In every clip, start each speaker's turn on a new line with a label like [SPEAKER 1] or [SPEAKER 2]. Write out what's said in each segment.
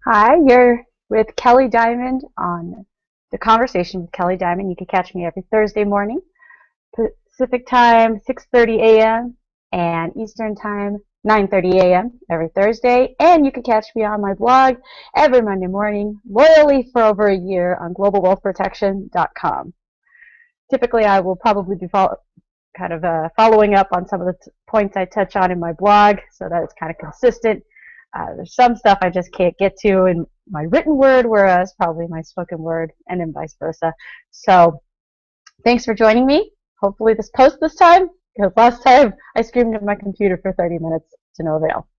[SPEAKER 1] Hi, you're with Kelly Diamond on The Conversation with Kelly Diamond. You can catch me every Thursday morning, Pacific time, 6:30 a.m. and Eastern time, 9:30 a.m. every Thursday. And you can catch me on my blog every Monday morning, loyally for over a year on globalwealthprotection.com. Typically, I will probably be following up on some of the points I touch on in my blog so that it's kind of consistent. There's some stuff I just can't get to in my written word, whereas probably my spoken word, and then vice versa. So thanks for joining me. Hopefully this posts this time, because last time I screamed at my computer for 30 minutes to no avail.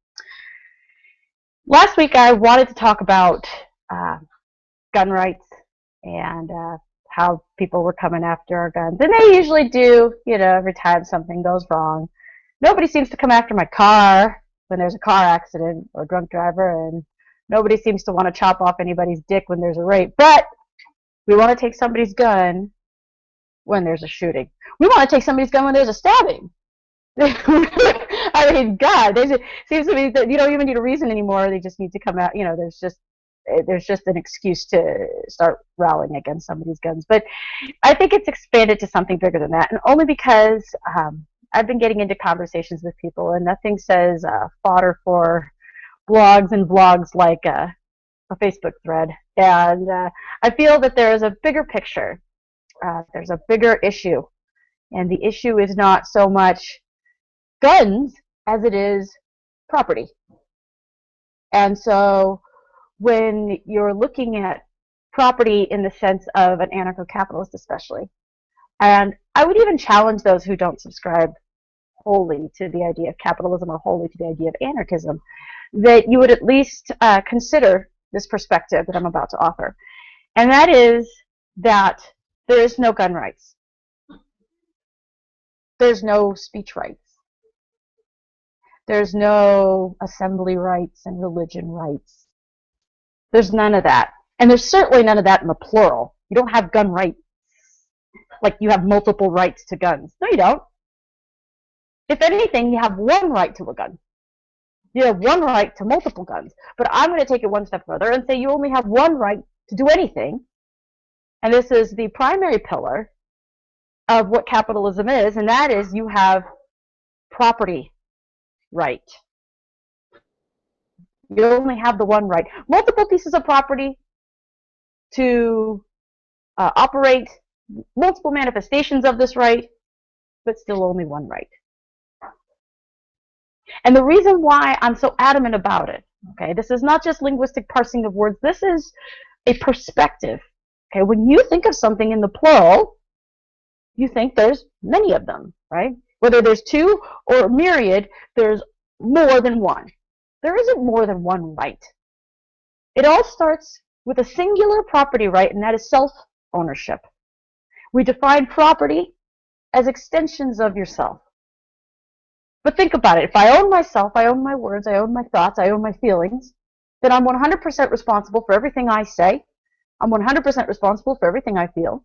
[SPEAKER 1] Last week I wanted to talk about gun rights and how people were coming after our guns. And they usually do, every time something goes wrong. Nobody seems to come after my car when there's a car accident or a drunk driver, and nobody seems to want to chop off anybody's dick when there's a rape. But we want to take somebody's gun when there's a shooting. We want to take somebody's gun when there's a stabbing. I mean, God, it seems to me that you don't even need a reason anymore. They just need to come out. There's just an excuse to start rallying against somebody's guns. But I think it's expanded to something bigger than that, and only because I've been getting into conversations with people, and nothing says fodder for blogs and vlogs like a Facebook thread. And I feel that there is a bigger picture. There's a bigger issue, and the issue is not so much guns as it is property. And so when you're looking at property in the sense of an anarcho-capitalist especially, and I would even challenge those who don't subscribe wholly to the idea of capitalism or wholly to the idea of anarchism, that you would at least consider this perspective that I'm about to offer. And that is that there is no gun rights. There's no speech rights. There's no assembly rights and religion rights. There's none of that. And there's certainly none of that in the plural. You don't have gun rights like you have multiple rights to guns. No, you don't. If anything, you have one right to a gun. You have one right to multiple guns. But I'm going to take it one step further and say you only have one right to do anything. And this is the primary pillar of what capitalism is, and that is you have property right. You only have the one right. Multiple pieces of property to operate multiple manifestations of this right, but still only one right. And the reason why I'm so adamant about it, okay, this is not just linguistic parsing of words, this is a perspective. Okay, when you think of something in the plural, you think there's many of them, right? Whether there's two or a myriad, there's more than one. There isn't more than one right. It all starts with a singular property right, and that is self-ownership. We define property as extensions of yourself. But think about it. If I own myself, I own my words, I own my thoughts, I own my feelings, then I'm 100% responsible for everything I say. I'm 100% responsible for everything I feel.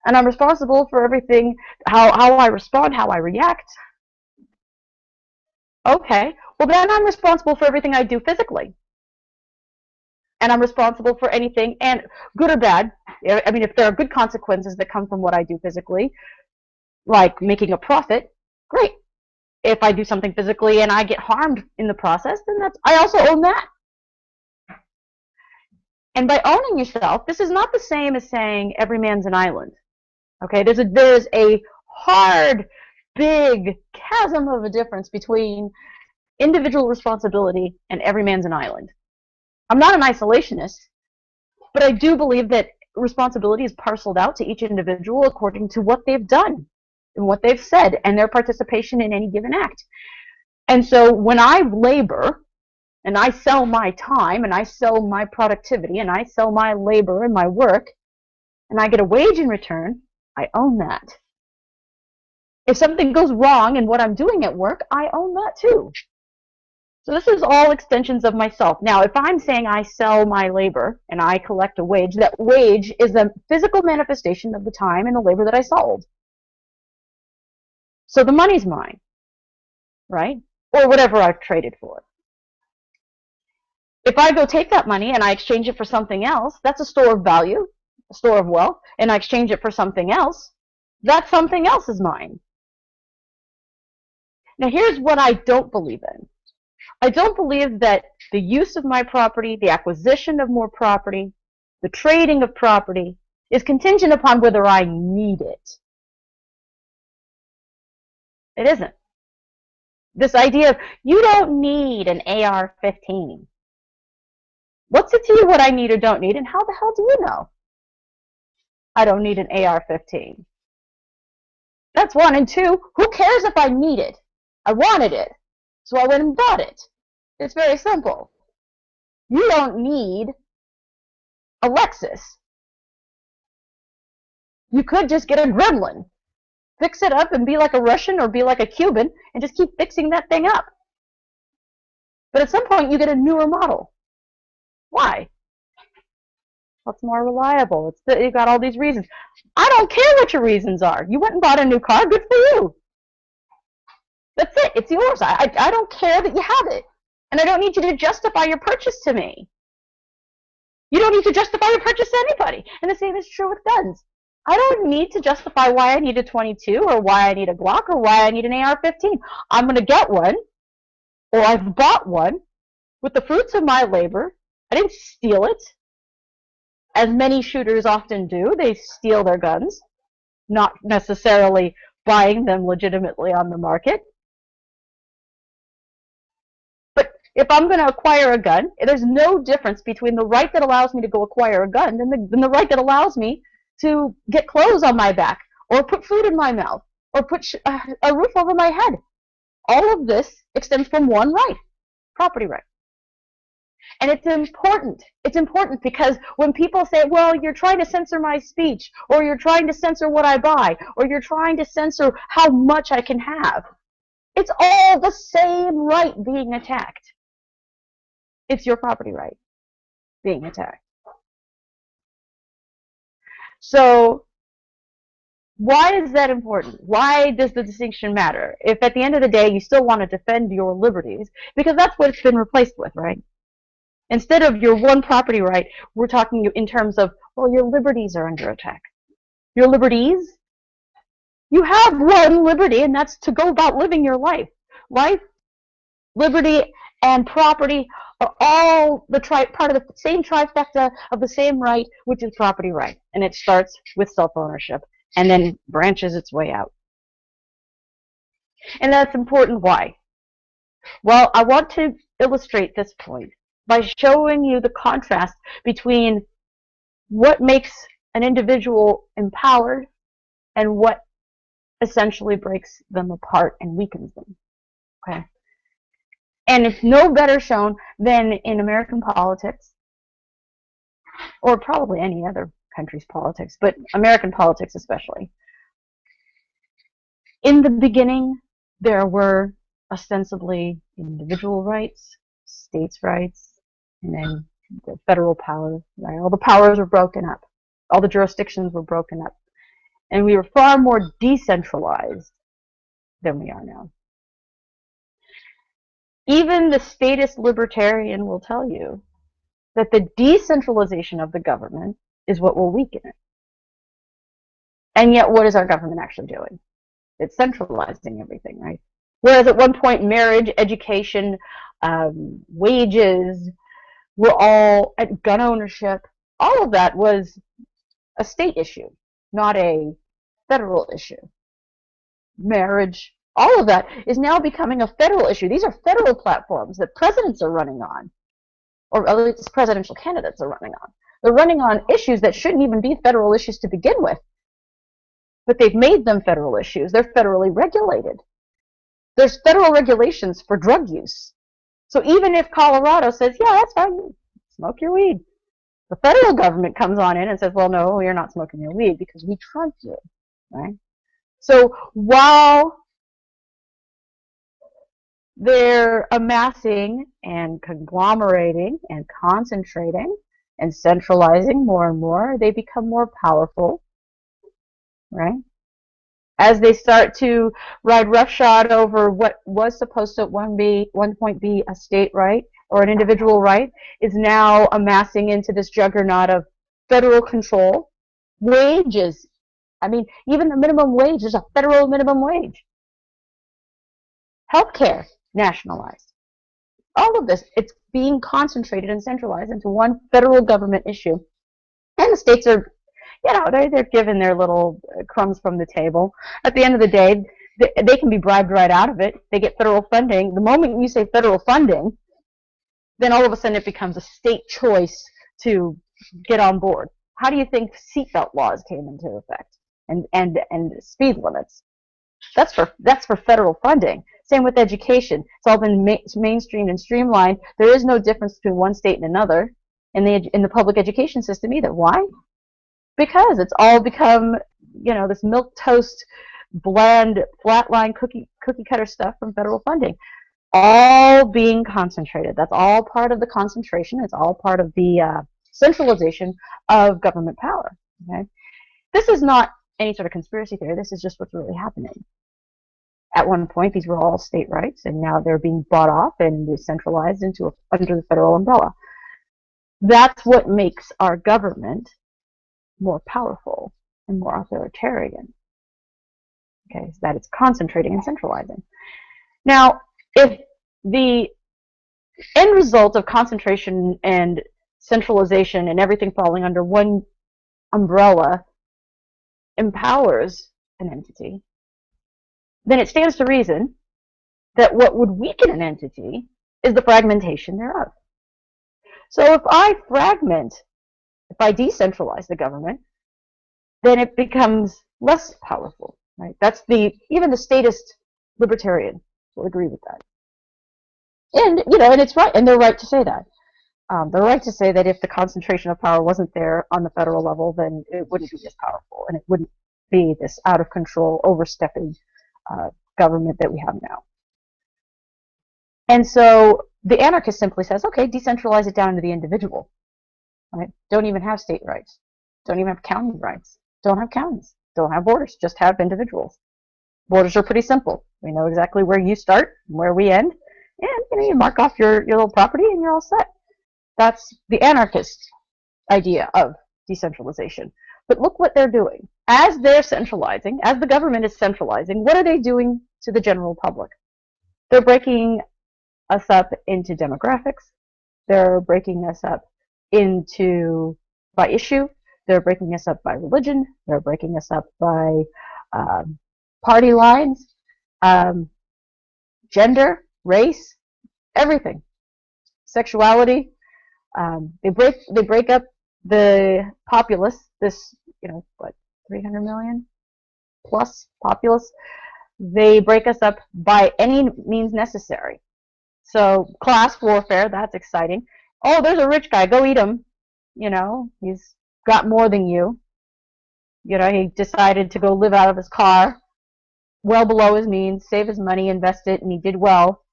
[SPEAKER 1] And I'm responsible for everything, how I respond, how I react. Okay, well then I'm responsible for everything I do physically. And I'm responsible for anything, and good or bad. I mean, if there are good consequences that come from what I do physically, like making a profit, great. If I do something physically and I get harmed in the process, then I also own that. And by owning yourself, this is not the same as saying every man's an island. Okay, there's a hard, big chasm of a difference between individual responsibility and every man's an island. I'm not an isolationist, but I do believe that responsibility is parceled out to each individual according to what they've done and what they've said and their participation in any given act. And so when I labor and I sell my time and I sell my productivity and I sell my labor and my work and I get a wage in return, I own that. If something goes wrong in what I'm doing at work, I own that too. So this is all extensions of myself. Now, if I'm saying I sell my labor and I collect a wage, that wage is a physical manifestation of the time and the labor that I sold. So the money's mine, right? Or whatever I've traded for. If I go take that money and I exchange it for something else, that's a store of value, a store of wealth, and I exchange it for something else, that something else is mine. Now here's what I don't believe in. I don't believe that the use of my property, the acquisition of more property, the trading of property is contingent upon whether I need it. It isn't. This idea of you don't need an AR-15. What's it to you what I need or don't need, and how the hell do you know I don't need an AR-15? That's one. And two, who cares if I need it? I wanted it, so I went and bought it. It's very simple. You don't need a Lexus. You could just get a Gremlin, fix it up and be like a Russian or be like a Cuban and just keep fixing that thing up. But at some point you get a newer model. Why? What's more reliable? You got all these reasons. I don't care what your reasons are. You went and bought a new car, good for you. That's it. It's yours. I don't care that you have it. And I don't need you to justify your purchase to me. You don't need to justify your purchase to anybody. And the same is true with guns. I don't need to justify why I need a 22 or why I need a Glock or why I need an AR-15. I'm going to get one, or I've bought one with the fruits of my labor. I didn't steal it, as many shooters often do. They steal their guns, not necessarily buying them legitimately on the market. But if I'm going to acquire a gun, there's no difference between the right that allows me to go acquire a gun than the right that allows me to get clothes on my back, or put food in my mouth, or put a roof over my head. All of this extends from one right, property right. And it's important. It's important because when people say, well, you're trying to censor my speech, or you're trying to censor what I buy, or you're trying to censor how much I can have, it's all the same right being attacked. It's your property right being attacked. So why is that important? Why does the distinction matter? If at the end of the day you still want to defend your liberties, because that's what it's been replaced with, right? Instead of your one property right, we're talking in terms of, well, your liberties are under attack. Your liberties? You have one liberty, and that's to go about living your life. Life, liberty, and property are all part of the same trifecta of the same right, which is property right. And it starts with self-ownership and then branches its way out. And that's important. Why? Well, I want to illustrate this point by showing you the contrast between what makes an individual empowered and what essentially breaks them apart and weakens them. Okay? And it's no better shown than in American politics, or probably any other country's politics, but American politics especially. In the beginning, there were ostensibly individual rights, states' rights, and then the federal power. Right? All the powers were broken up. All the jurisdictions were broken up. And we were far more decentralized than we are now. Even the statist libertarian will tell you that the decentralization of the government is what will weaken it. And yet, what is our government actually doing? It's centralizing everything, right? Whereas at one point, marriage, education, wages were all, gun ownership, all of that was a state issue, not a federal issue. Marriage, all of that is now becoming a federal issue. These are federal platforms that presidents are running on, or at least presidential candidates are running on. They're running on issues that shouldn't even be federal issues to begin with. But they've made them federal issues. They're federally regulated. There's federal regulations for drug use. So even if Colorado says, yeah, that's fine, smoke your weed, the federal government comes on in and says, well, no, you're not smoking your weed because we trust you, right? So while they're amassing and conglomerating and concentrating and centralizing more and more, they become more powerful, right? As they start to ride roughshod over what was supposed to at one point be a state right, or an individual right is now amassing into this juggernaut of federal control, wages. I mean, even the minimum wage is a federal minimum wage. Healthcare nationalized. All of this, it's being concentrated and centralized into one federal government issue. And the states are, they're given their little crumbs from the table. At the end of the day, they can be bribed right out of it. They get federal funding. The moment you say federal funding, then all of a sudden it becomes a state choice to get on board. How do you think seatbelt laws came into effect? And speed limits. That's for federal funding. Same with education. It's all been mainstreamed and streamlined. There is no difference between one state and another in the public education system either. Why? Because it's all become, this milquetoast, bland, flatline cookie cutter stuff from federal funding. All being concentrated. That's all part of the concentration. It's all part of the centralization of government power. Okay? This is not any sort of conspiracy theory. This is just what's really happening. At one point, these were all state rights, and now they're being bought off and decentralized under the federal umbrella. That's what makes our government more powerful and more authoritarian. Okay, so that it's concentrating and centralizing. Now, if the end result of concentration and centralization and everything falling under one umbrella empowers an entity, then it stands to reason that what would weaken an entity is the fragmentation thereof. So if I decentralize the government, then it becomes less powerful. Right? Even the statist libertarian will agree with that. And it's right, and they're right to say that. They're right to say that if the concentration of power wasn't there on the federal level, then it wouldn't be as powerful, and it wouldn't be this out of control, overstepping government that we have now. And so the anarchist simply says, okay, decentralize it down to the individual. Right? Don't even have state rights. Don't even have county rights. Don't have counties. Don't have borders. Just have individuals. Borders are pretty simple. We know exactly where you start and where we end. And you mark off your little property and you're all set. That's the anarchist idea of decentralization. But look what they're doing. As they're centralizing, as the government is centralizing, what are they doing to the general public? They're breaking us up into demographics. They're breaking us up by issue. They're breaking us up by religion. They're breaking us up by party lines, gender, race, everything, sexuality. They break up the populace. This 300 million plus populace. They break us up by any means necessary. So class warfare, that's exciting. Oh, there's a rich guy, go eat him. He's got more than you. He decided to go live out of his car, well below his means, save his money, invest it, and he did well,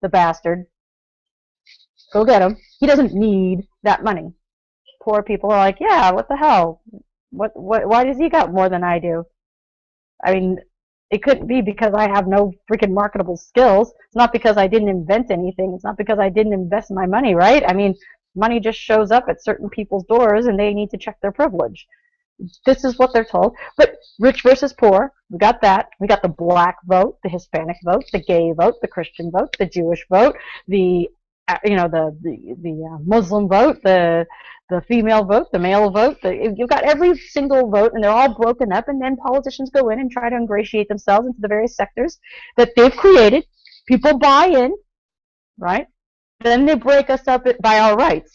[SPEAKER 1] the bastard. Go get him. He doesn't need that money. Poor people are like, yeah, what the hell? Why does he got more than I do? I mean, it couldn't be because I have no freaking marketable skills. It's not because I didn't invent anything. It's not because I didn't invest my money, right? I mean, money just shows up at certain people's doors and they need to check their privilege. This is what they're told. But rich versus poor, we got that. We got the black vote, the Hispanic vote, the gay vote, the Christian vote, the Jewish vote, the Muslim vote, the female vote, the male vote. You've got every single vote, and they're all broken up, and then politicians go in and try to ingratiate themselves into the various sectors that they've created. People buy in, right? Then they break us up by our rights.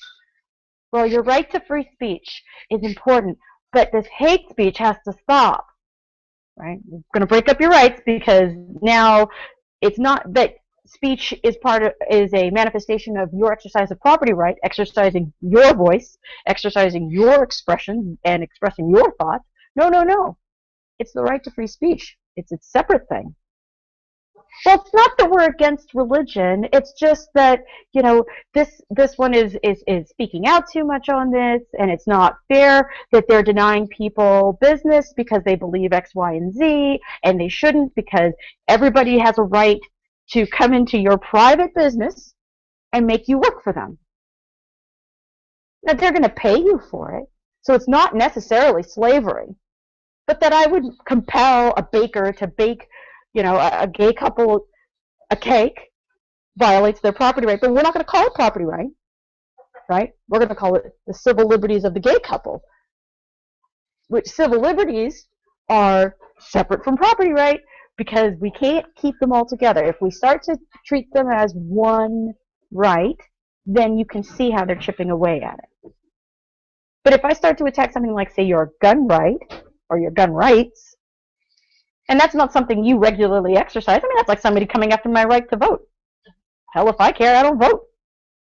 [SPEAKER 1] Well, your right to free speech is important, but this hate speech has to stop, right? We're going to break up your rights because now it's not that speech is a manifestation of your exercise of property right, exercising your voice, exercising your expression, and expressing your thoughts. No. It's the right to free speech. It's a separate thing. Well, it's not that we're against religion. It's just that, this one is speaking out too much on this, and it's not fair that they're denying people business because they believe X, Y, and Z, and they shouldn't because everybody has a right to come into your private business and make you work for them. Now, they're going to pay you for it, so it's not necessarily slavery, but that I would compel a baker to bake, a gay couple a cake violates their property right, but we're not going to call it property right? We're going to call it the civil liberties of the gay couple, which civil liberties are separate from property right because we can't keep them all together. If we start to treat them as one right, then you can see how they're chipping away at it. But if I start to attack something like, say, your gun right or your gun rights, and that's not something you regularly exercise. I mean, that's like somebody coming after my right to vote. Hell, if I care, I don't vote.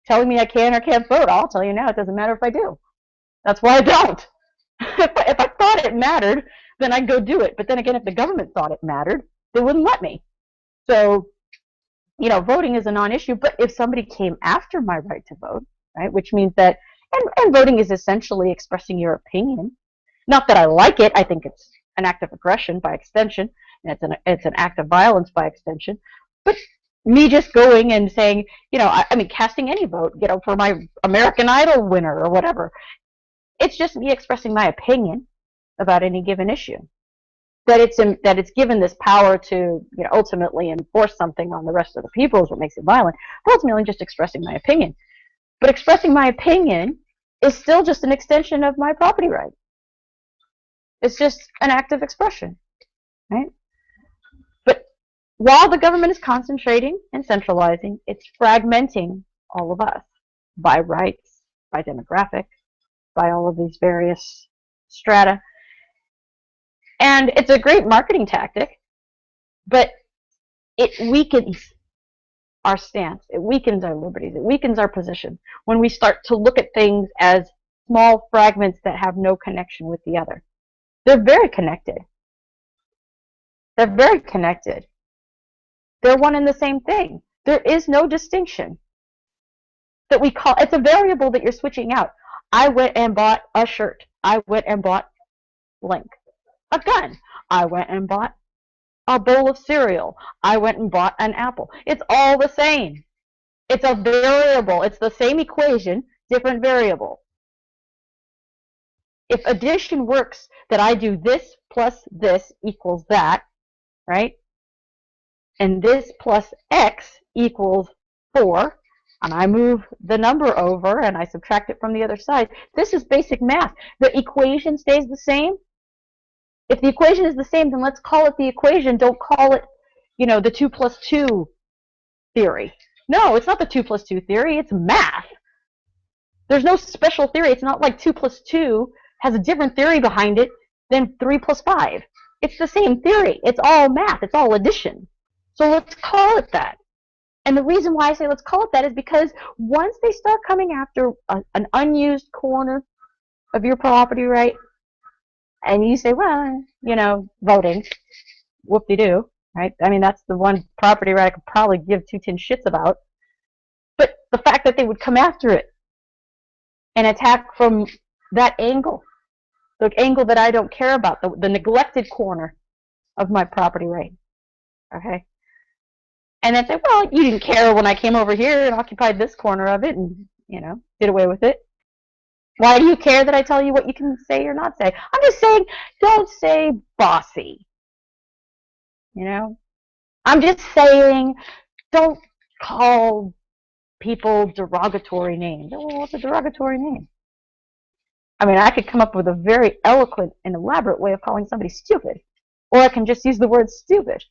[SPEAKER 1] Telling me I can or can't vote, I'll tell you now, it doesn't matter if I do. That's why I don't. If I thought it mattered, then I'd go do it. But then again, if the government thought it mattered, they wouldn't let me. So, voting is a non-issue. But if somebody came after my right to vote, right, which means that, and voting is essentially expressing your opinion. Not that I like it. I think it's an act of aggression by extension, and it's an act of violence by extension. But me just going and saying, I mean, casting any vote, for my American Idol winner or whatever, it's just me expressing my opinion about any given issue. That it's given this power to, ultimately enforce something on the rest of the people is what makes it violent. But ultimately, just expressing my opinion. But expressing my opinion is still just an extension of my property right. It's just an act of expression, right? But while the government is concentrating and centralizing, it's fragmenting all of us by rights, by demographic, by all of these various strata. And it's a great marketing tactic, but it weakens our stance. It weakens our liberties. It weakens our position when we start to look at things as small fragments that have no connection with the other. They're very connected. They're very connected. They're one and the same thing. There is no distinction that we call. It's a variable that you're switching out. I went and bought a shirt. I went and bought blank. A gun. I went and bought a bowl of cereal. I went and bought an apple. It's all the same. It's a variable. It's the same equation, different variable. If addition works, that I do this plus this equals that, right? And this plus x equals 4, and I move the number over and I subtract it from the other side. This is basic math. The equation stays the same. If the equation is the same, then let's call it the equation. Don't call it, the 2 plus 2 theory. No, it's not the 2 plus 2 theory. It's math. There's no special theory. It's not like 2 plus 2 has a different theory behind it than 3 plus 5. It's the same theory. It's all math. It's all addition. So let's call it that. And the reason why I say let's call it that is because once they start coming after an unused corner of your property right, and you say, well, voting, whoop-de-doo, right? I mean, that's the one property right I could probably give 2 tin shits about. But the fact that they would come after it and attack from that angle, the angle that I don't care about, the neglected corner of my property right, okay? And then say, well, you didn't care when I came over here and occupied this corner of it and, did away with it. Why do you care that I tell you what you can say or not say? I'm just saying, don't say bossy. I'm just saying, don't call people derogatory names. Well, what's a derogatory name? I mean, I could come up with a very eloquent and elaborate way of calling somebody stupid. Or I can just use the word stupid.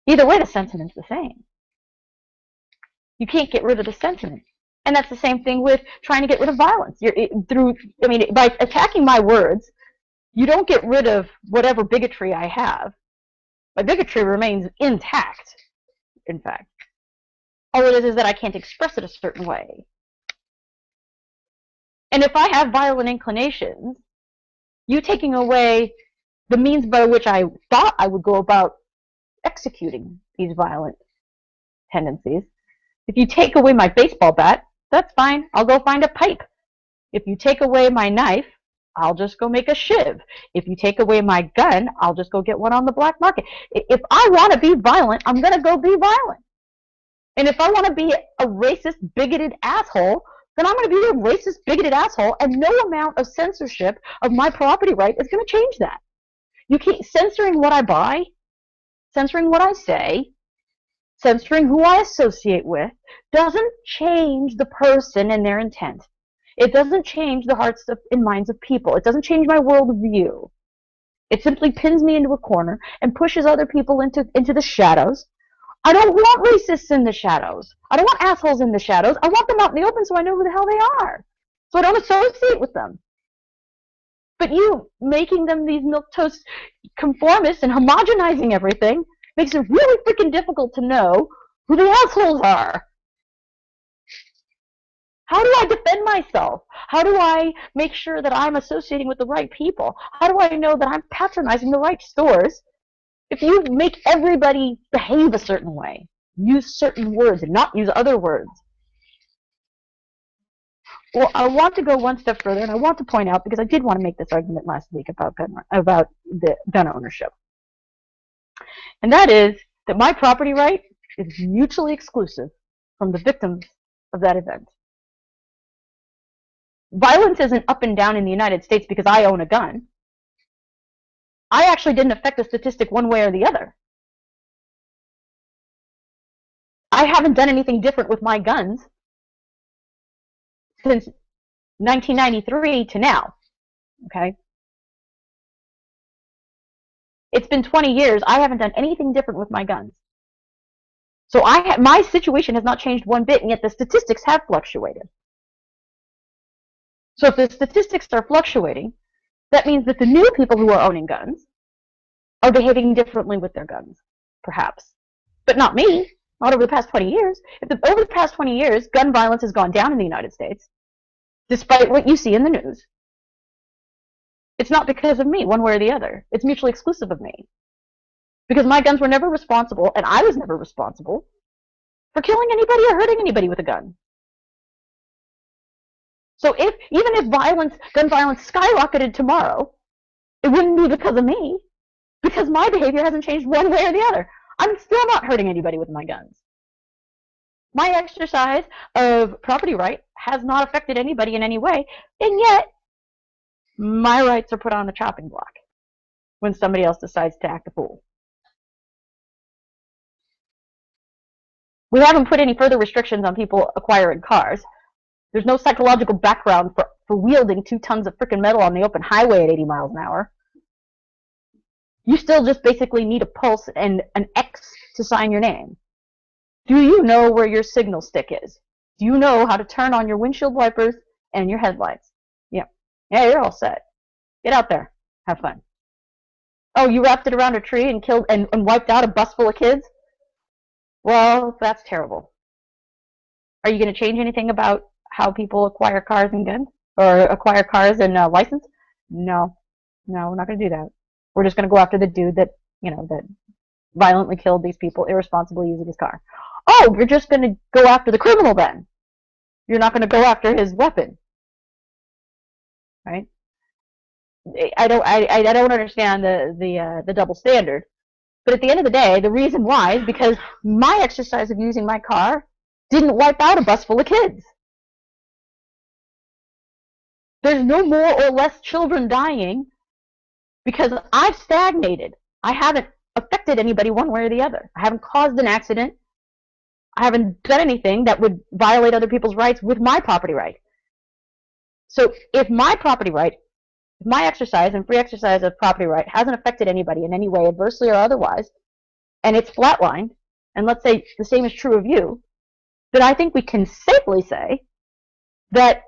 [SPEAKER 1] Either way, the sentiment's the same. You can't get rid of the sentiment. And that's the same thing with trying to get rid of violence. By attacking my words, you don't get rid of whatever bigotry I have. My bigotry remains intact, in fact. All it is that I can't express it a certain way. And if I have violent inclinations, you taking away the means by which I thought I would go about executing these violent tendencies. If you take away my baseball bat, that's fine. I'll go find a pipe. If you take away my knife, I'll just go make a shiv. If you take away my gun, I'll just go get one on the black market. If I want to be violent, I'm going to go be violent. And if I want to be a racist, bigoted asshole, then I'm going to be a racist, bigoted asshole, and no amount of censorship of my property right is going to change that. You keep censoring what I buy, censoring what I say, censoring who I associate with, doesn't change the person and their intent. It doesn't change the hearts and minds of people. It doesn't change my worldview. It simply pins me into a corner and pushes other people into the shadows. I don't want racists in the shadows. I don't want assholes in the shadows. I want them out in the open so I know who the hell they are. So I don't associate with them. But you making them these milquetoast conformists and homogenizing everything makes it really freaking difficult to know who the assholes are. How do I defend myself? How do I make sure that I'm associating with the right people? How do I know that I'm patronizing the right stores? If you make everybody behave a certain way, use certain words and not use other words. Well, I want to go one step further, and I want to point out, because I did want to make this argument last week about the gun ownership. And that is that my property right is mutually exclusive from the victims of that event. Violence isn't up and down in the United States because I own a gun. I actually didn't affect the statistic one way or the other. I haven't done anything different with my guns since 1993 to now. Okay? It's been 20 years. I haven't done anything different with my guns. So my situation has not changed one bit, and yet the statistics have fluctuated. So if the statistics are fluctuating, that means that the new people who are owning guns are behaving differently with their guns, perhaps. But not me, not over the past 20 years. Over the past 20 years, gun violence has gone down in the United States, despite what you see in the news. It's not because of me, one way or the other. It's mutually exclusive of me. Because my guns were never responsible, and I was never responsible, for killing anybody or hurting anybody with a gun. So even if gun violence skyrocketed tomorrow, it wouldn't be because of me, because my behavior hasn't changed one way or the other. I'm still not hurting anybody with my guns. My exercise of property right has not affected anybody in any way, and yet my rights are put on the chopping block when somebody else decides to act a fool. We haven't put any further restrictions on people acquiring cars. There's no psychological background for wielding 2 tons of frickin' metal on the open highway at 80 miles an hour. You still just basically need a pulse and an X to sign your name. Do you know where your signal stick is? Do you know how to turn on your windshield wipers and your headlights? Yeah. Yeah, you're all set. Get out there. Have fun. Oh, you wrapped it around a tree and killed and wiped out a bus full of kids? Well, that's terrible. Are you going to change anything about how people acquire cars and guns? Or acquire cars and license? No. No, we're not going to do that. We're just going to go after the dude that, that violently killed these people irresponsibly using his car. Oh, you're just going to go after the criminal then. You're not going to go after his weapon. Right? I don't understand the double standard. But at the end of the day, the reason why is because my exercise of using my car didn't wipe out a bus full of kids. There's no more or less children dying because I've stagnated. I haven't affected anybody one way or the other. I haven't caused an accident. I haven't done anything that would violate other people's rights with my property right. So if my property right, if my exercise and free exercise of property right hasn't affected anybody in any way, adversely or otherwise, and it's flatlined, and let's say the same is true of you, then I think we can safely say that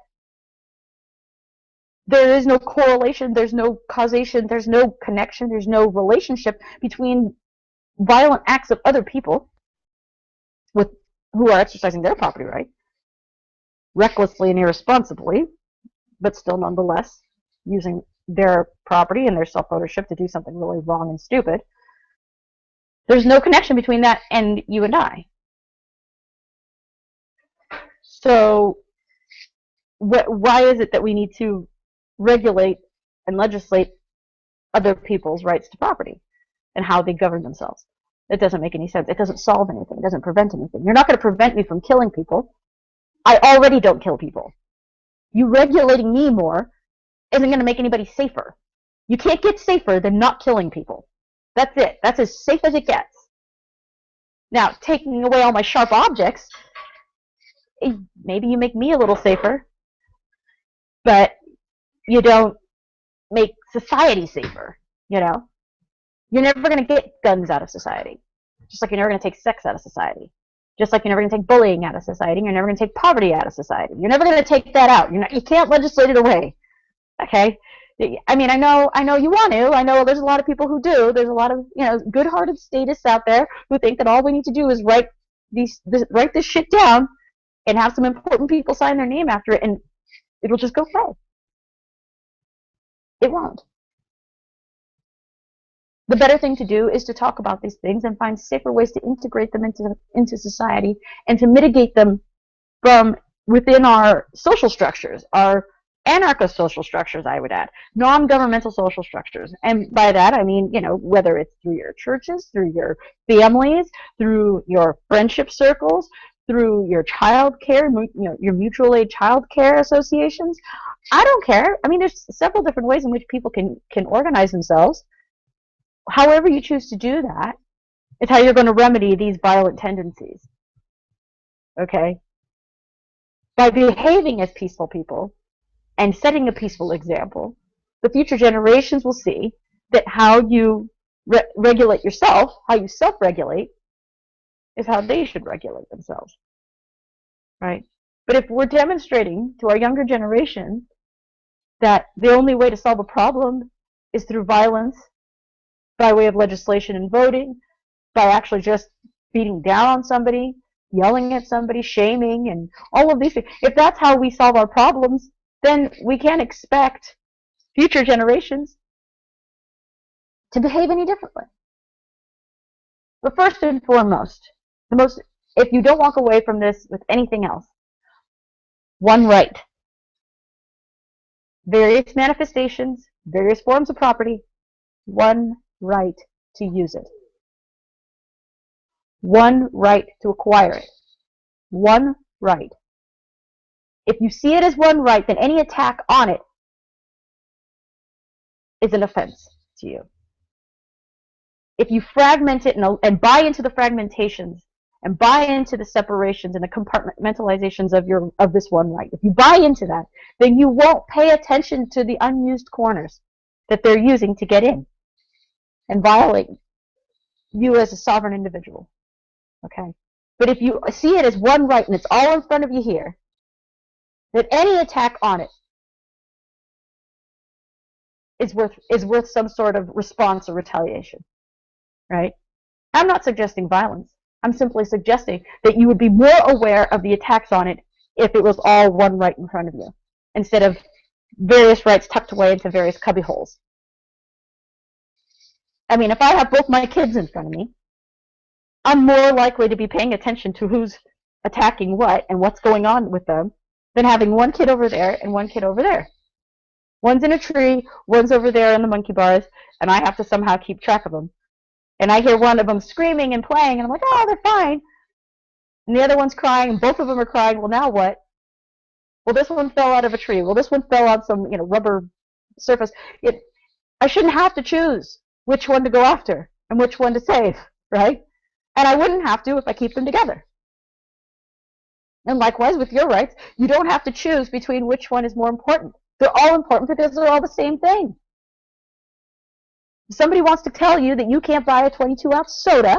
[SPEAKER 1] there is no correlation, there's no causation, there's no connection, there's no relationship between violent acts of other people who are exercising their property right, recklessly and irresponsibly, but still nonetheless using their property and their self-ownership to do something really wrong and stupid. There's no connection between that and you and I. So why is it that we need to regulate and legislate other people's rights to property and how they govern themselves? It doesn't make any sense. It doesn't solve anything. It doesn't prevent anything. You're not going to prevent me from killing people. I already don't kill people. You regulating me more isn't going to make anybody safer. You can't get safer than not killing people. That's it. That's as safe as it gets. Now, taking away all my sharp objects, maybe you make me a little safer, but you don't make society safer, you know? You're never going to get guns out of society, just like you're never going to take sex out of society, just like you're never going to take bullying out of society, you're never going to take poverty out of society. You're never going to take that out. You can't legislate it away, okay? I mean, I know you want to. I know there's a lot of people who do. There's a lot of, good-hearted statists out there who think that all we need to do is write this shit down and have some important people sign their name after it, and it'll just go away. It won't. The better thing to do is to talk about these things and find safer ways to integrate them into society and to mitigate them from within our social structures, our anarcho-social structures, I would add, non-governmental social structures. And by that, I mean, whether it's through your churches, through your families, through your friendship circles, through your child care, your mutual aid child care associations. I don't care. I mean, there's several different ways in which people can organize themselves. However you choose to do that is how you're going to remedy these violent tendencies. Okay? By behaving as peaceful people and setting a peaceful example, the future generations will see that how you regulate yourself, how you self-regulate, is how they should regulate themselves. Right? But if we're demonstrating to our younger generation that the only way to solve a problem is through violence, by way of legislation and voting, by actually just beating down on somebody, yelling at somebody, shaming, and all of these things. If that's how we solve our problems, then we can't expect future generations to behave any differently. But first and foremost, if you don't walk away from this with anything else, one right. Various manifestations, various forms of property, one right to use it. One right to acquire it. One right. If you see it as one right, then any attack on it is an offense to you. If you fragment it and buy into the fragmentations and buy into the separations and the compartmentalizations of this one right, if you buy into that, then you won't pay attention to the unused corners that they're using to get in and violate you as a sovereign individual. Okay? But if you see it as one right and it's all in front of you here, that any attack on it is worth some sort of response or retaliation. Right? I'm not suggesting violence. I'm simply suggesting that you would be more aware of the attacks on it if it was all one right in front of you, instead of various rights tucked away into various cubby holes. I mean, if I have both my kids in front of me, I'm more likely to be paying attention to who's attacking what and what's going on with them than having one kid over there and one kid over there. One's in a tree, one's over there in the monkey bars, and I have to somehow keep track of them. And I hear one of them screaming and playing, and I'm like, oh, they're fine. And the other one's crying, and both of them are crying. Well, now what? Well, this one fell out of a tree. Well, this one fell on some, rubber surface. I shouldn't have to choose which one to go after and which one to save, right? And I wouldn't have to if I keep them together. And likewise with your rights, you don't have to choose between which one is more important. They're all important because they're all the same thing. If somebody wants to tell you that you can't buy a 22-ounce soda,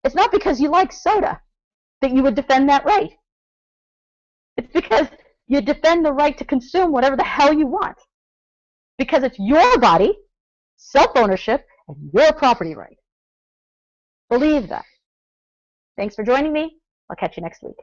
[SPEAKER 1] it's not because you like soda that you would defend that right. It's because you defend the right to consume whatever the hell you want. Because it's your body, self-ownership, and your property right. Believe that. Thanks for joining me. I'll catch you next week.